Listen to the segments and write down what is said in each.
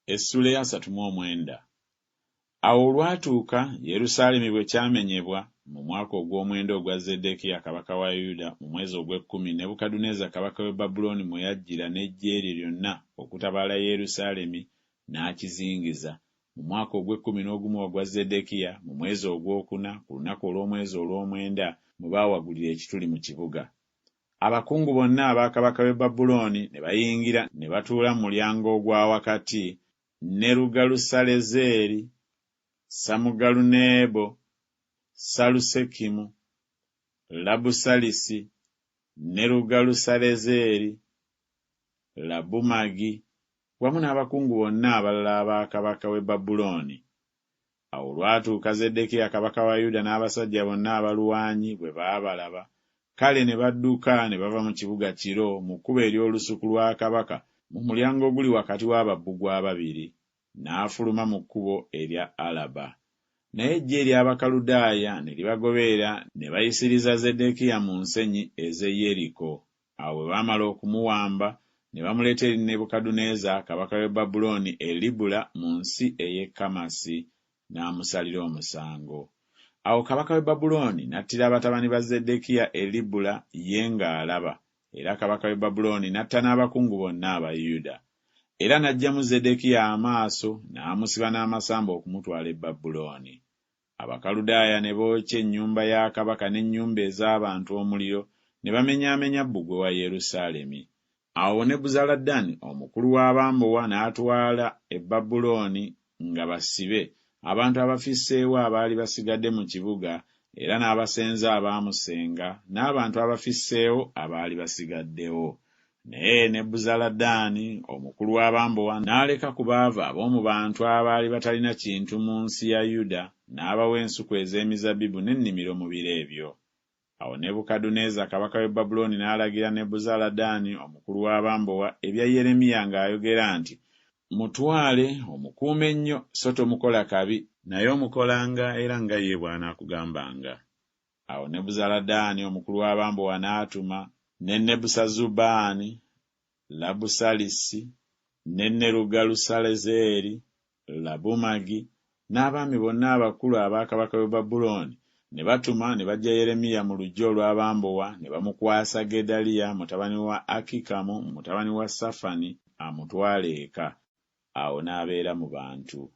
Essula ya 39. Awo olwatuuka Yerusaalemi bwe kyamenyebwa mu mwaka ogw'omwenda ogwa Zeddekiya kabaka wa Yuda mu mwezi ogw'ekkumi, Nebukadduneeza kabaka w'e Babulooni mwe yajjira n'eggye lye lyonna okutabaala Yerusaalemi n'akizingiza. Mu mwaka ogw'ekkumi n'ogumu ogwa Zeddekiya mu mwezi ogwokuna ku lunaku olw'omwezi olw'omwenda mwe baawagulira ekituli mu kibuga. Abakungu bonna aba kabaka w'e Babulooni ne bayingira ne batuula mu mulyango ogwa wakati, Nerugalusalezeeri, Samugaluneebo, Salusekimu, Labusalisi, Nerugalusalezeeri, Labumagi, wamu n'abakungu bonna abalala aba kabaka w'e Babulooni. Awo olwatuuka Zeddekiya kabaka wa Yuda n'abasajja bonna abalwanyi bwe baabalaba, kale ne badduka ne bava mu kibuga kiro mu kkubo ery'olusuku lwa kabaka mu mulyango oguli wakati w'ababbugwa ababiri, n'afuluma mu kkubo erya Alaba. Naye eggye ery'Abakaludaaya ne libagoberera ne bayisiriza Zeddekiya mu nsenyi ez'e Yeriko. Awo bwe baamala okumuwamba ne bamuleeta eri Nebukadduneeza kabaka w'e Babulooni e Libula mu nsi ey'e Kamasi, n'amusalira omusango. Awo kabaka w'e Babulooni n'attira abatabani ba Zeddekiya e Libula ye ng'alaba, era kabaka w'e Babulooni n'atta n'abakungu bonna aba Yuda. Era n'aggyamu Zeddekiya amaaso n'amusiba n'amasamba okumutwala e Babulooni. Abakaludaaya ne bookya ennyumba ya kabaka n'ennyumba ez'abantu omuliro, ne bamenyaamenya bbugwe wa Yerusaalemi. Awo Nebuzaladaani omukulu w'abambowa n'atwala e Babulooni nga basibe abantu abafisseewo abaali basigadde mu kibuga, era n'abasenza abaamusenga n'abantu abafisseewo abaali basigaddewo. Naye Nebuzaladaani omukulu w'abambowa n'aleka ku baava ab'omu bantu abaali batalina kintu mu nsi ya Yuda, n'abawa ensuku ez'emizabbibu n'ennimiro mu biro ebyo. Awo Nebukadduneeza kabaka w'e Babulooni n'alagira Nebuzaladaani omukulu w'abambowa ebya Yeremiya ng'ayogera nti, "Mutwale omukuume nnyo, so tomukola kabi, naye omukolanga era nga ye bw'anaakugambanga." Awo Nebuzaladaani omukulu w'abambowa n'atuma ne Nebusazubaani, Labusalisi, ne Nerugalusalezeeri, Labumagi, n'abaami bonna abakulu aba kabaka w'e Babulooni, ne batuma ne bajja Yeremiya mu luggya olw'abambowa ne bamukwasa Gedaliya mutabani wa Akikamu mutabani wa Safani amutwale eka. Awo n'abeera mu bantu.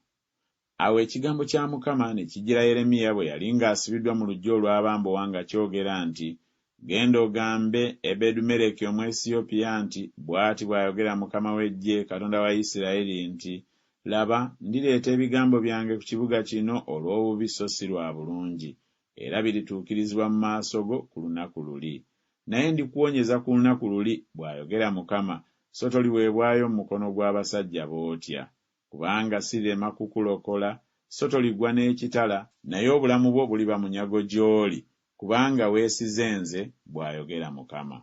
Awo ekigambo kya Mukama ne kijjira Yeremiya bwe yali ng'asibiddwa mu luggya olw'abambowa nga kyogera nti, "Genda ogambe Ebedumeleki Omwesiyopya nti, bw'ati bw'ayogera Mukama w'eggye, Katonda wa Isirayiri nti, laba, ndireeta ebigambo byange ku kibuga kino olw'obubi so si lwa bulungi, era birituukirizibwa mu maaso go ku lunaku luli. Naye ndikuwonyeza ku lunaku luli, bw'ayogera Mukama, so toliweebwayo mu mukono gw'abasajja bootya. Kubanga sirema kukulokola, so toligwa n'ekitala, naye obulamu bwo buliba munyago gy'oli, kubanga weesize nze, bw'ayogera Mukama."